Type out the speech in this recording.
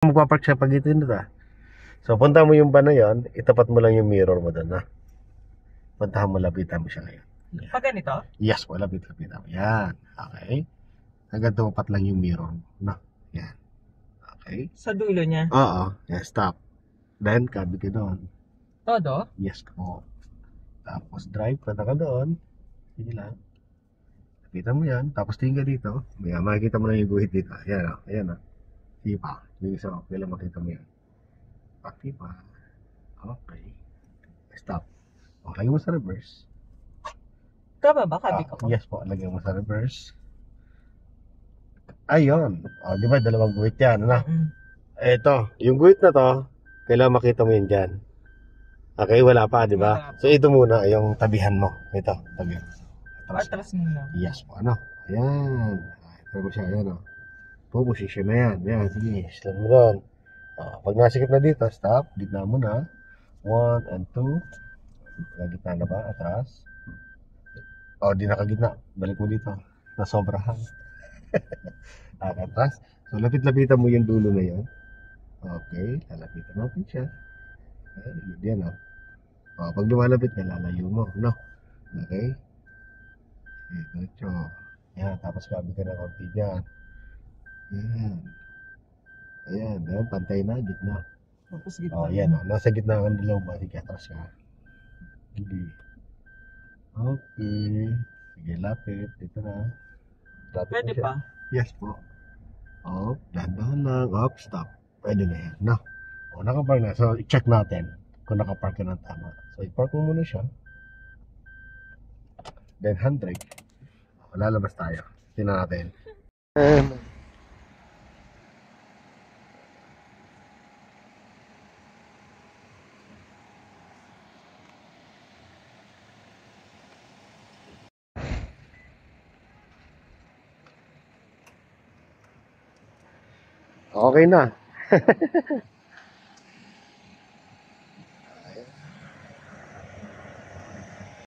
Magpapark siya pag ito na. So, punta mo yung van na yun, itapat mo lang yung mirror mo doon, na. Puntahan mo, lapitan mo siya ngayon. Pag ganito? Yes po, lapitan mo. Yan. Okay. Hanggang tumapat lang yung mirror mo. Na. Yan. Okay. Sa dulo niya? Oo. Yan, stop. Then, kabi ka doon. Todo? Yes po. Tapos, drive, punta ka doon. Sige lang. Lapitan mo yan. Tapos, tingin ka dito. May makikita mo lang yung guhit dito. Yan o. Ayan o. Sipa. Yung isa o. Kailan makita mo yan. Pati pa. Okay. Stop. O, lagyan mo sa reverse. Tama ba? Kabi ko. Yes po, lagyan mo sa reverse. Ayun. O, di ba dalawang guhit yan, ano? Eto, yung guhit na to, kailangan makita mo yun dyan. Okay, wala pa, di ba? So, ito muna, yung tabihan mo. Ito, tabihan. Atras muna. Yes po, ano? Ayan. Ito mo siya, ayan o. Position na yan. Ayan, sige, slow mo doon. Pag nasikip na dito, stop. Gitna mo na. 1 and 2. Gitna na ba? Atras. Di nakagitna. Balik mo dito. Nasobrahan. Atras. So, lapit-lapitan mo yung dulo na yan. Okay. Lalapitan natin siya. Yan o. Pag lumalapit ka, lalayo mo. No? Okay. Ito. Yan. Tapos kabi ka na konti dyan. Yan. Ayan, pantay na, gitna. Tapos gitna. Yan o. Nasa gitna ang dilaw ba? Sige, atras ka. Sige. Okay. Sige, lapit. Dito na. Lapit Pwede na siya. pa? Yes po. Dahan-dahan lang. Stop. Pwede na yan. No? Nakapark na. So, i-check natin kung nakapark ka ng tama. So, i-park mo muna siya. Then, handbrake. Lalabas tayo. Tingnan natin. Okay na.